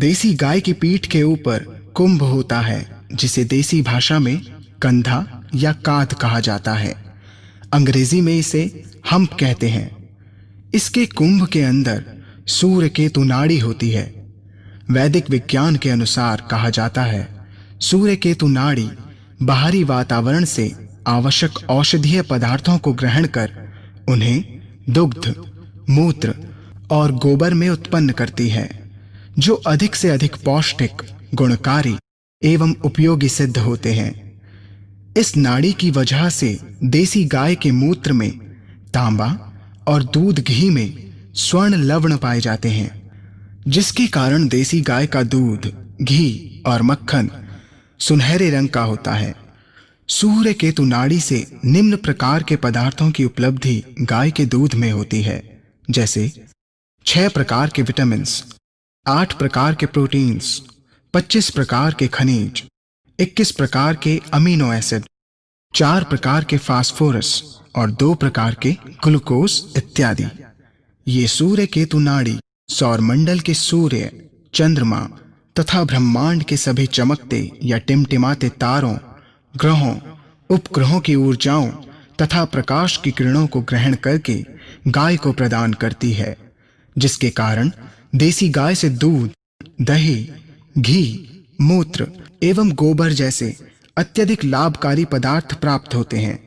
देसी गाय की पीठ के ऊपर कुंभ होता है, जिसे देसी भाषा में कंधा या कांध कहा जाता है। अंग्रेजी में इसे हम्प कहते हैं। इसके कुंभ के अंदर सूर्य केतु नाड़ी होती है। वैदिक विज्ञान के अनुसार कहा जाता है, सूर्य केतु नाड़ी बाहरी वातावरण से आवश्यक औषधीय पदार्थों को ग्रहण कर उन्हें दुग्ध, मूत्र और गोबर में उत्पन्न करती है, जो अधिक से अधिक पौष्टिक, गुणकारी एवं उपयोगी सिद्ध होते हैं। इस नाड़ी की वजह से देसी गाय के मूत्र में तांबा और दूध घी में स्वर्ण लवण पाए जाते हैं, जिसके कारण देसी गाय का दूध, घी और मक्खन सुनहरे रंग का होता है। सूर्य केतु नाड़ी से निम्न प्रकार के पदार्थों की उपलब्धि गाय के दूध में होती है, जैसे 6 प्रकार के विटामिन्स, 8 प्रकार के प्रोटीन्स, 25 प्रकार के खनिज, 21 प्रकार के अमीनो एसिड, 4 प्रकार के फास्फोरस और 2 प्रकार के ग्लूकोज इत्यादि। ये सूर्य केतु नाड़ी सौरमंडल के सूर्य, चंद्रमा तथा ब्रह्मांड के सभी चमकते या टिमटिमाते तारों, ग्रहों, उपग्रहों की ऊर्जाओं तथा प्रकाश की किरणों को ग्रहण करके गाय को प्रदान करती है, जिसके कारण देसी गाय से दूध, दही, घी, मूत्र एवं गोबर जैसे अत्यधिक लाभकारी पदार्थ प्राप्त होते हैं।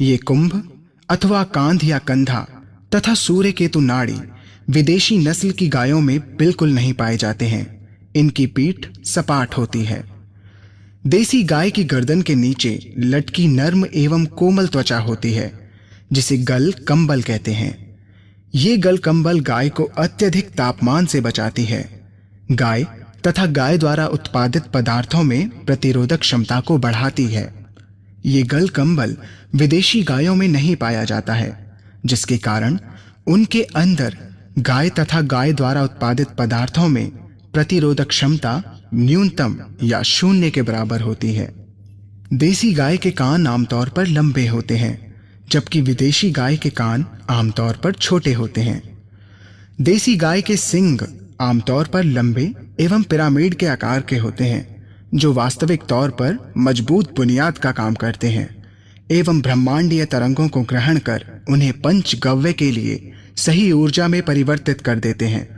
ये कुंभ अथवा कांध या कंधा तथा सूर्य केतु नाड़ी विदेशी नस्ल की गायों में बिल्कुल नहीं पाए जाते हैं। इनकी पीठ सपाट होती है। देसी गाय की गर्दन के नीचे लटकी नर्म एवं कोमल त्वचा होती है, जिसे गल कंबल कहते हैं। ये गल कंबल गाय को अत्यधिक तापमान से बचाती है। गाय तथा गाय द्वारा उत्पादित पदार्थों में प्रतिरोधक क्षमता को बढ़ाती है। ये गल कंबल विदेशी गायों में नहीं पाया जाता है, जिसके कारण उनके अंदर गाय तथा गाय द्वारा उत्पादित पदार्थों में प्रतिरोधक क्षमता न्यूनतम या शून्य के बराबर होती है। देसी गाय के कान आमतौर पर लंबे होते हैं, जबकि विदेशी गाय के कान आमतौर पर छोटे होते हैं। देसी गाय के सींग आमतौर पर लंबे एवं पिरामिड के आकार के होते हैं, जो वास्तविक तौर पर मजबूत बुनियाद का काम करते हैं एवं ब्रह्मांडीय तरंगों को ग्रहण कर उन्हें पंचगव्य के लिए सही ऊर्जा में परिवर्तित कर देते हैं।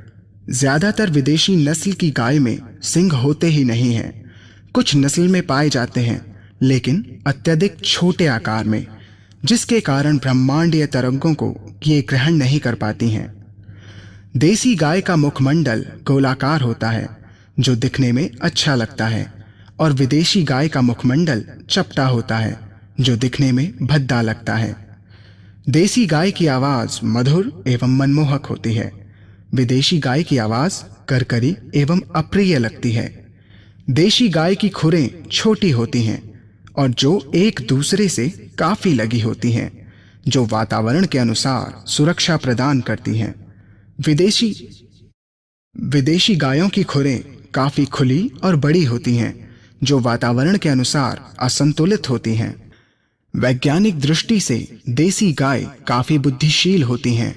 ज्यादातर विदेशी नस्ल की गाय में सींग होते ही नहीं हैं। कुछ नस्ल में पाए जाते हैं, लेकिन अत्यधिक छोटे आकार में, जिसके कारण ब्रह्मांडीय तरंगों को ये ग्रहण नहीं कर पाती हैं। देसी गाय का मुखमंडल गोलाकार होता है, जो दिखने में अच्छा लगता है, और विदेशी गाय का मुखमंडल चपटा होता है, जो दिखने में भद्दा लगता है। देसी गाय की आवाज मधुर एवं मनमोहक होती है। विदेशी गाय की आवाज करकरी एवं अप्रिय लगती है। देशी गाय की खुरें छोटी होती हैं और जो एक दूसरे से काफी लगी होती हैं, जो वातावरण के अनुसार सुरक्षा प्रदान करती हैं। विदेशी गायों की खुरें काफी खुली और बड़ी होती हैं, जो वातावरण के अनुसार असंतुलित होती हैं। वैज्ञानिक दृष्टि से देसी गाय काफी बुद्धिशील होती हैं।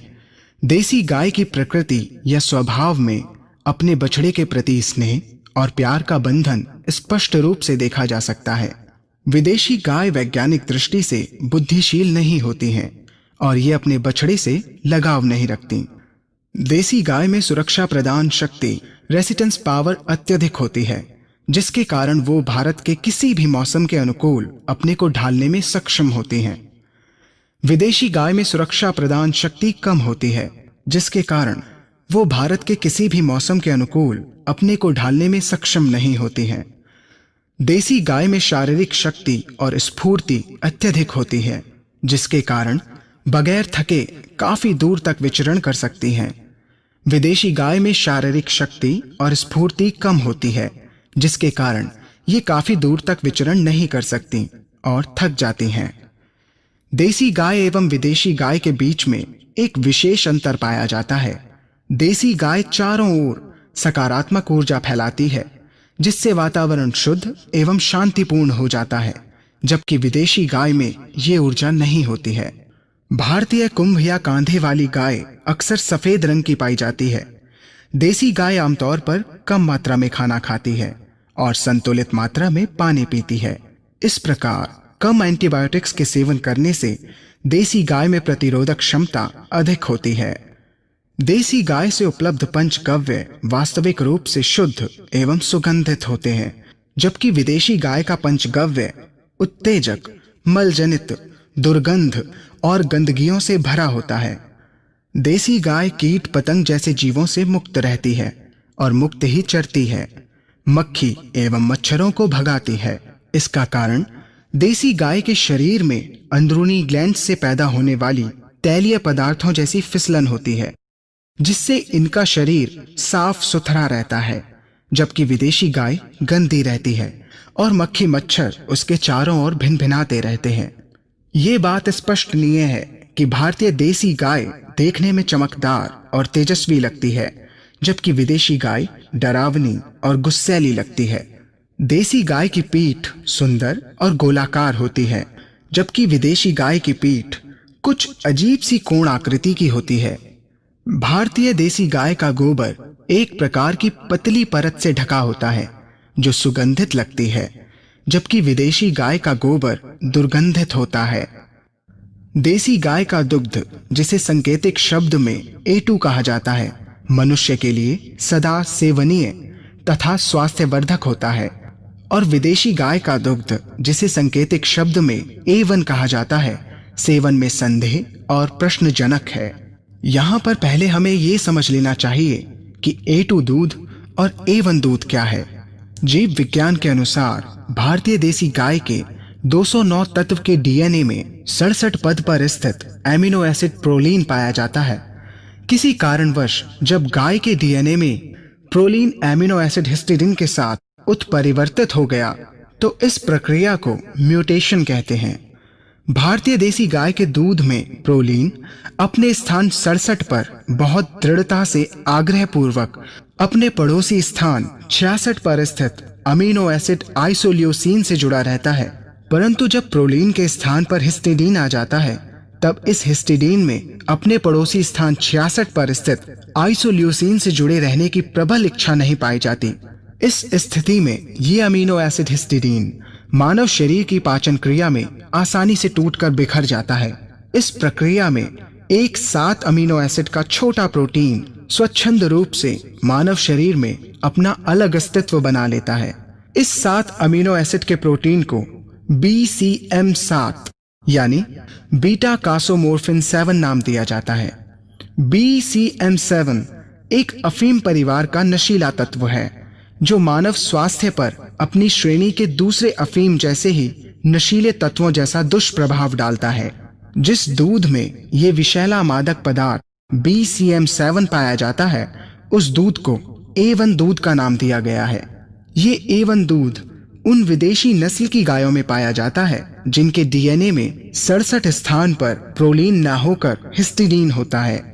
देसी गाय की प्रकृति या स्वभाव में अपने बछड़े के प्रति स्नेह और प्यार का बंधन स्पष्ट रूप से देखा जा सकता है। विदेशी गाय वैज्ञानिक दृष्टि से बुद्धिशील नहीं होती हैं और ये अपने बछड़े से लगाव नहीं रखती। देसी गाय में सुरक्षा प्रदान शक्ति, रेसिस्टेंस पावर अत्यधिक होती है, जिसके कारण वो भारत के किसी भी मौसम के अनुकूल अपने को ढालने में सक्षम होती हैं। विदेशी गाय में सुरक्षा प्रदान शक्ति कम होती है, जिसके कारण वो भारत के किसी भी मौसम के अनुकूल अपने को ढालने में सक्षम नहीं होती हैं। देसी गाय में शारीरिक शक्ति और स्फूर्ति अत्यधिक होती है, जिसके कारण बगैर थके काफी दूर तक विचरण कर सकती हैं। विदेशी गाय में शारीरिक शक्ति और स्फूर्ति कम होती है, जिसके कारण ये काफी दूर तक विचरण नहीं कर सकती और थक जाती हैं। देसी गाय एवं विदेशी गाय के बीच में एक विशेष अंतर पाया जाता है। देसी गाय चारों ओर सकारात्मक ऊर्जा फैलाती है, जिससे वातावरण शुद्ध एवं शांतिपूर्ण हो जाता है, जबकि विदेशी गाय में ये ऊर्जा नहीं होती है। भारतीय कुंभ या कांधे वाली गाय अक्सर सफेद रंग की पाई जाती है। देसी गाय आमतौर पर कम मात्रा में खाना खाती है और संतुलित मात्रा में पानी पीती है। इस प्रकार कम एंटीबायोटिक्स के सेवन करने से देसी गाय में प्रतिरोधक क्षमता अधिक होती है। देसी गाय से उपलब्ध पंचगव्य वास्तविक रूप से शुद्ध एवं सुगंधित होते हैं, जबकि विदेशी गाय का पंचगव्य उत्तेजक, मलजनित, दुर्गंध और गंदगियों से भरा होता है। देसी गाय कीट पतंग जैसे जीवों से मुक्त रहती है और मुक्त ही चरती है, मक्खी एवं मच्छरों को भगाती है। इसका कारण देसी गाय के शरीर में अंदरूनी ग्लैंड से पैदा होने वाली तैलीय पदार्थों जैसी फिसलन होती है, जिससे इनका शरीर साफ सुथरा रहता है, जबकि विदेशी गाय गंदी रहती है और मक्खी मच्छर उसके चारों ओर भिनभिनाते रहते हैं। ये बात स्पष्टनीय है कि भारतीय देसी गाय देखने में चमकदार और तेजस्वी लगती है, जबकि विदेशी गाय डरावनी और गुस्सैली लगती है। देसी गाय की पीठ सुंदर और गोलाकार होती है, जबकि विदेशी गाय की पीठ कुछ अजीब सी कोण आकृति की होती है। भारतीय देसी गाय का गोबर एक प्रकार की पतली परत से ढका होता है जो सुगंधित लगती है, जबकि विदेशी गाय का गोबर दुर्गंधित होता है। देसी गाय का दुग्ध, जिसे सांकेतिक शब्द में A2 कहा जाता है, मनुष्य के लिए सदा सेवनीय तथा स्वास्थ्यवर्धक होता है, और विदेशी गाय का दुग्ध, जिसे सांकेतिक शब्द में A1 कहा जाता है, सेवन में संदेह और प्रश्नजनक है। यहाँ पर पहले हमें ये समझ लेना चाहिए कि A2 दूध और A1 दूध क्या है। जीव विज्ञान के अनुसार भारतीय देसी गाय के 209 तत्व के डीएनए में 67 पद पर स्थित एमिनो एसिड प्रोलीन पाया जाता है। किसी कारणवश जब गाय के डीएनए में प्रोलीन एमिनो एसिड हिस्टिडीन के साथ उत्परिवर्तित हो गया तो इस प्रक्रिया को म्यूटेशन कहते हैं। भारतीय देसी गाय के दूध में प्रोलीन अपने स्थान 67 पर बहुत दृढ़ता से आग्रहपूर्वक अपने पड़ोसी स्थान 66 पर स्थित अमीनो एसिड आइसोल्यूसिन से जुड़ा रहता है, परंतु जब प्रोलीन के स्थान पर हिस्टिडीन आ जाता है तब इस हिस्टिडीन में अपने पड़ोसी स्थान 66 पर स्थित आइसोल्यूसिन से जुड़े रहने की प्रबल इच्छा नहीं पाई जाती। इस स्थिति में ये अमीनो एसिड हिस्टिडीन मानव शरीर की पाचन क्रिया में आसानी से टूटकर बिखर जाता है। इस प्रक्रिया में एक 7 अमीनो एसिड का छोटा प्रोटीन स्वच्छंद रूप से मानव शरीर में अपना अलग अस्तित्व बना लेता है। इस 7 अमीनो एसिड के प्रोटीन को BCM7 यानी बीटा कासोमोर्फिन 7 नाम दिया जाता है। BCM7 एक अफीम परिवार का नशीला तत्व है जो मानव स्वास्थ्य पर अपनी श्रेणी के दूसरे अफीम जैसे ही नशीले तत्वों जैसा दुष्प्रभाव डालता है। जिस दूध में ये विषैला मादक पदार्थ BCM7 पाया जाता है, उस दूध को A1 दूध का नाम दिया गया है। ये A1 दूध उन विदेशी नस्ल की गायों में पाया जाता है जिनके डीएनए में 67 स्थान पर प्रोलीन न होकर हिस्टिडीन होता है।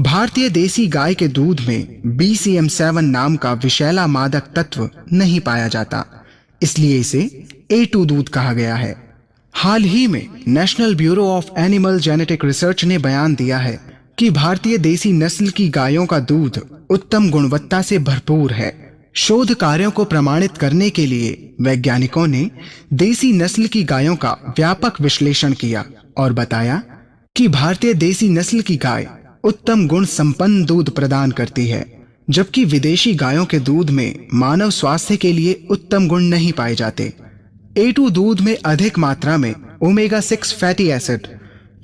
भारतीय देसी गाय के दूध में BCM7 नाम का विषैला मादक तत्व नहीं पाया जाता, इसलिए इसे A2 दूध कहा गया है। हाल ही में national bureau of animal genetic research ने बयान दिया है कि भारतीय देसी नस्ल की गायों का दूध उत्तम गुणवत्ता से भरपूर है। शोध कार्यों को प्रमाणित करने के लिए वैज्ञानिकों ने देसी नस्ल की गायों का व्यापक विश्लेषण किया और बताया कि भारतीय देसी नस्ल की गाय उत्तम गुण संपन्न दूध प्रदान करती है, जबकि विदेशी गायों के दूध में मानव स्वास्थ्य के लिए उत्तम गुण नहीं पाए जाते। A2 दूध में अधिक मात्रा में ओमेगा 6 फैटी एसिड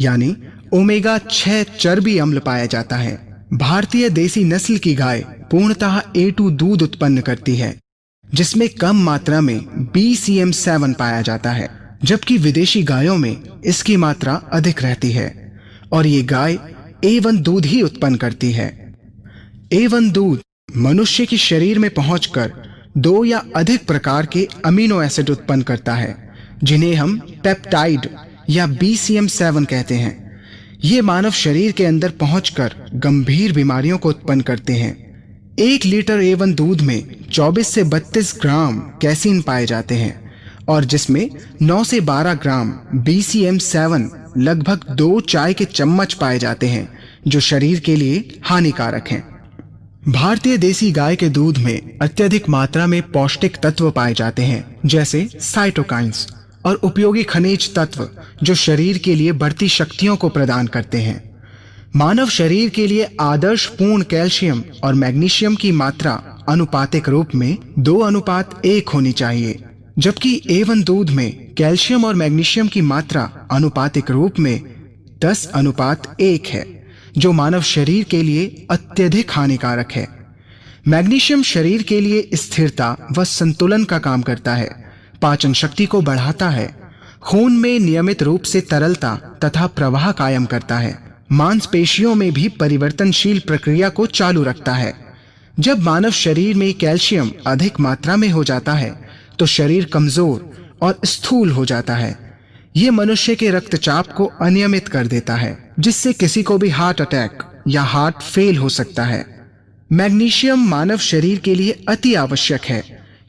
यानी ओमेगा 6 चर्बी अम्ल पाया जाता है। भारतीय देसी नस्ल की गाय पूर्णतः A2 दूध उत्पन्न करती है, जिसमें कम मात्रा में BCM7 पाया जाता है, जबकि विदेशी गायों में इसकी मात्रा अधिक रहती है और ये गाय A1 दूध ही उत्पन्न करती है। A1 दूध मनुष्य के शरीर में पहुंचकर 2 या अधिक प्रकार के अमीनो एसिड उत्पन्न करता है, जिन्हें हम पेप्टाइड या BCM7 कहते हैं। ये मानव शरीर के अंदर पहुंचकर गंभीर बीमारियों को उत्पन्न करते हैं। 1 लीटर A1 दूध में 24 से 32 ग्राम कैसीन पाए जाते हैं और जिसमें 9 से 12 ग्राम BCM7 लगभग 2 चाय के चम्मच पाए जाते हैं, जो शरीर के लिए हानिकारक हैं। भारतीय देसी गाय के दूध में अत्यधिक मात्रा में पौष्टिक तत्व पाए जाते हैं, जैसे साइटोकाइंस और उपयोगी खनिज तत्व जो शरीर के लिए बढ़ती शक्तियों को प्रदान करते हैं। मानव शरीर के लिए आदर्श पूर्ण कैल्शियम और मैग्नीशियम की मात्रा अनुपातिक रूप में 2:1 होनी चाहिए, जबकि A1 दूध में कैल्शियम और मैग्नीशियम की मात्रा अनुपातिक रूप में 10:1 है, जो मानव शरीर के लिए अत्यधिक हानिकारक है। मैग्नीशियम शरीर के लिए स्थिरता व संतुलन का काम करता है, पाचन शक्ति को बढ़ाता है, खून में नियमित रूप से तरलता तथा प्रवाह कायम करता है, मांसपेशियों में भी परिवर्तनशील प्रक्रिया को चालू रखता है। जब मानव शरीर में कैल्शियम अधिक मात्रा में हो जाता है तो शरीर कमजोर और स्थूल हो जाता है। ये मनुष्य के रक्तचाप को अनियमित कर देता है, जिससे किसी को भी हार्ट अटैक या हार्ट फेल हो सकता है। मैग्नीशियम मानव शरीर के लिए अति आवश्यक है,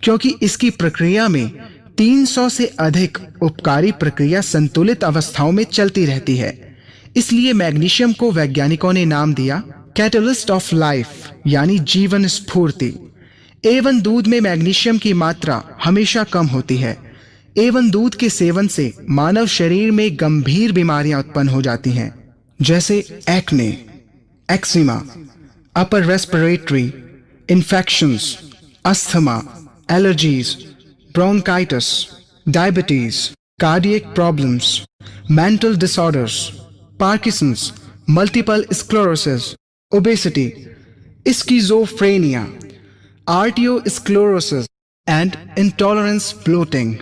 क्योंकि इसकी प्रक्रिया में 300 से अधिक उपकारी प्रक्रिया संतुलित अवस्थाओं में चलती रहती है। इसलिए मैग्नीशियम को वैज्ञानिकों ने नाम दिया कैटलिस्ट ऑफ लाइफ, यानी जीवन स्फूर्ति। A1 दूध में मैग्नीशियम की मात्रा हमेशा कम होती है। A1 दूध के सेवन से मानव शरीर में गंभीर बीमारियां उत्पन्न हो जाती हैं, जैसे acne, eczema, upper respiratory infections, asthma, allergies, bronchitis, diabetes, cardiac problems, mental disorders, Parkinson's, multiple sclerosis, obesity, schizophrenia, arteriosclerosis and intolerance bloating.